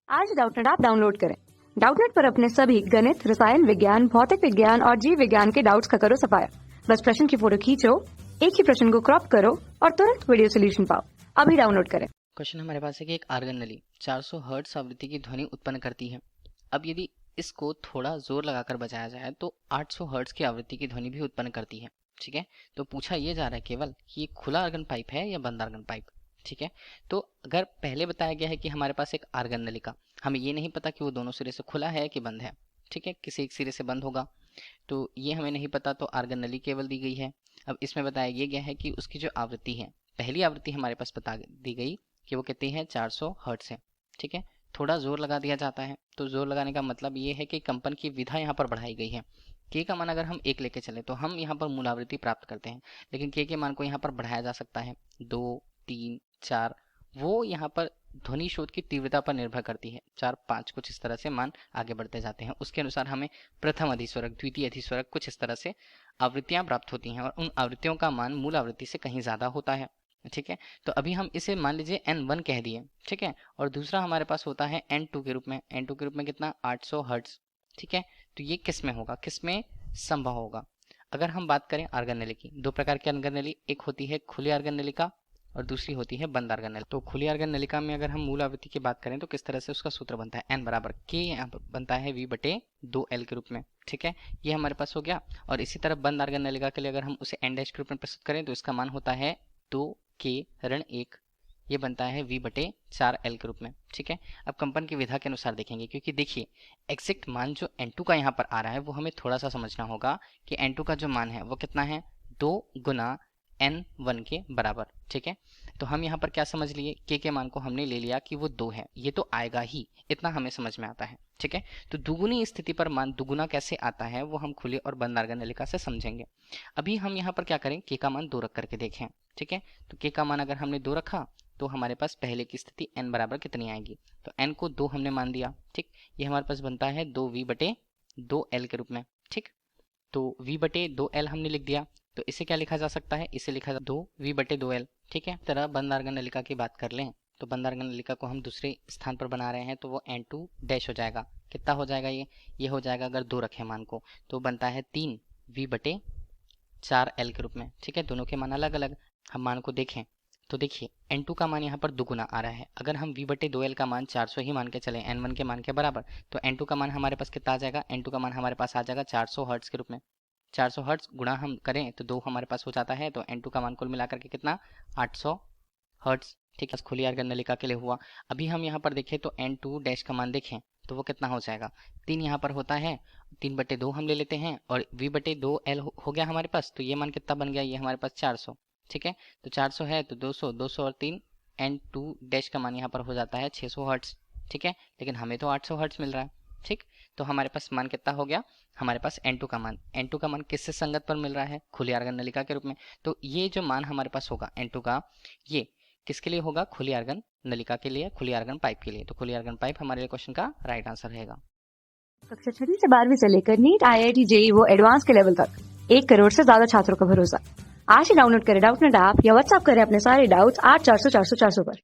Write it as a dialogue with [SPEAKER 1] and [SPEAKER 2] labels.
[SPEAKER 1] आज Doubtnut app download करें। Doubtnut पर अपने सभी गणित, रसायन विज्ञान, भौतिक विज्ञान और जीव विज्ञान के डाउट्स का करो सफाया। बस प्रश्न की फोटो खींचो, एक ही प्रश्न को क्रॉप करो और तुरंत वीडियो सोल्यूशन पाओ। अभी डाउनलोड करें।
[SPEAKER 2] क्वेश्चन हमारे पास है कि एक आर्गन नली 400 हर्ट्ज आवृत्ति की ध्वनि उत्पन्न करती है। अब यदि इसको थोड़ा जोर लगाकर बजाया जाए तो 800 हर्ट्ज की आवृत्ति की ध्वनि भी उत्पन्न करती है। ठीक है, तो पूछा ये जा रहा है केवल कि ये खुला आर्गन पाइप है या बंद आर्गन पाइप। ठीक है, तो अगर पहले बताया गया है कि हमारे पास एक आर्गन नली का, हमें ये नहीं पता कि वो दोनों सिरे से खुला है कि बंद है। ठीक है, किसी एक सिरे से बंद होगा तो ये हमें नहीं पता, तो आर्गन नली केवल दी गई है। अब इसमें बताया ये गया है कि उसकी जो आवृत्ति है, पहली आवृत्ति हमारे पास बता दी गई कि वो कितनी है, 400 हर्ट्ज है। ठीक है, थोड़ा जोर लगा दिया जाता है, तो जोर लगाने का मतलब ये है कि कंपन की विधा यहाँ पर बढ़ाई गई है। के का मान अगर हम 1 लेके चले तो हम यहाँ पर मूल आवृत्ति प्राप्त करते हैं, लेकिन के मान को यहाँ पर बढ़ाया जा सकता है 2, 3, 4। वो यहाँ पर ध्वनि स्रोत की तीव्रता पर निर्भर करती है, 4, 5 कुछ इस तरह से मान आगे बढ़ते जाते हैं। उसके अनुसार हमें प्रथम अधिस्वरक, द्वितीय अधिस्वरक कुछ इस तरह से आवृत्तियां प्राप्त होती हैं और उन आवृत्तियों का मान मूल आवृत्ति से कहीं ज्यादा होता है। ठीक है, तो अभी हम इसे मान लीजिए N1 कह दिए। ठीक है, और दूसरा हमारे पास होता है N2 के रूप में। N2 के रूप में कितना, 800 हर्ट्ज। ठीक है, तो ये किस में होगा, किस में संभव होगा। अगर हम बात करें आर्गन नली की, दो प्रकार की आर्गन नली, एक होती है खुली आर्गन नलिका और दूसरी होती है बंद आर्गन नली। तो खुली आर्गन नलिका में अगर हम मूल आवृत्ति की बात करें तो किस तरह से उसका सूत्र बनता है, N बराबर K यहाँ पर बनता है V/2L के रूप में। ठीक है, ये हमारे पास हो गया। और इसी तरह बंद आर्गन नलिका के लिए अगर हम उसे N' के रूप में प्रस्तुत करें तो इसका मान होता है 2K-1, ये बनता है V/4L के रूप में। ठीक है, अब कंपन की विधा के अनुसार देखेंगे, क्योंकि देखिए एग्जैक्ट मान जो N2 का यहाँ पर आ रहा है वो हमें थोड़ा सा समझना होगा कि N2 का जो मान है वो कितना है, 2 गुना N1 के बराबर। ठीक है, तो हम यहाँ पर क्या समझ लिए, के मान को हमने ले लिया कि वो 2 है, ये तो आएगा ही, इतना हमें समझ में आता है। ठीक है, तो दुगुनी स्थिति पर मान दुगुना कैसे आता है वो हम खुले और बंद आर्गन नलिका से समझेंगे। अभी हम यहाँ पर क्या करें, के का मान 2 रख करके देखें। ठीक है, तो के का मान अगर हमने 2 रखा तो हमारे पास पहले की स्थिति N बराबर कितनी आएगी, तो N को 2 हमने मान दिया। ठीक, ये हमारे पास बनता है 2V/2L के रूप में। ठीक, तो V/2L हमने लिख दिया, तो इसे क्या लिखा जा सकता है, इसे लिखा 2V/2L। ठीक है, तरह बंद आर्गन नलिका की बात कर लें तो बंद आर्गन नलिका को हम दूसरे स्थान पर बना रहे हैं तो वो N2' हो जाएगा। कितना हो जाएगा, ये हो जाएगा, अगर 2 रखें मान को तो बनता है 3V/4L के रूप में। ठीक है, दोनों के मान अलग अलग, हम मान को देखें तो देखिए N2 का मान यहाँ पर दुगुना आ रहा है। अगर हम V/2L का मान 400 ही मान के चले N1 के मान के बराबर, तो N2 का मान हमारे पास कितना आ जाएगा, N2 का मान हमारे पास आ जाएगा 400 हर्ट्ज के रूप में। 400 हर्ट्ज गुणा हम करें तो 2 हमारे पास हो जाता है, तो N2 का मान कुल मिलाकर के कितना, 800 हर्ट्ज। ठीक है, खुली आर्गन नलिका के लिए हुआ। अभी हम यहाँ पर देखें तो N2' का मान देखें तो वो कितना हो जाएगा, 3 यहाँ पर होता है, 3/2 हम ले लेते हैं और V/2L हो गया हमारे पास, तो ये मान कितना बन गया, ये हमारे पास 400। ठीक है, तो 400 है तो 200, 200 और 3, N2' का मान यहाँ पर हो जाता है 600 हर्ट्ज। ठीक है, लेकिन हमें तो 800 हर्ट्ज मिल रहा है। ठीक, तो हमारे पास मान कितना हो गया, हमारे पास N2 का मान किससे संगत पर मिल रहा है, खुली आर्गन नलिका के रूप में। तो ये जो मान हमारे पास होगा N2 का, ये किसके लिए होगा, खुली आर्गन नलिका के लिए, खुली आर्गन पाइप के लिए। तो खुली आर्गन पाइप हमारे लिए क्वेश्चन का राइट आंसर रहेगा।
[SPEAKER 1] कक्षा 6 से 12वीं से लेकर नीट, IIT, JEE वो एडवांस के लेवल तक 1 करोड़ से ज्यादा छात्रों का भरोसा। आज ही डाउनलोड करें डाउटनेट ऐप या व्हाट्सएप करें अपने सारे डाउट्स 8400 400 400 पर।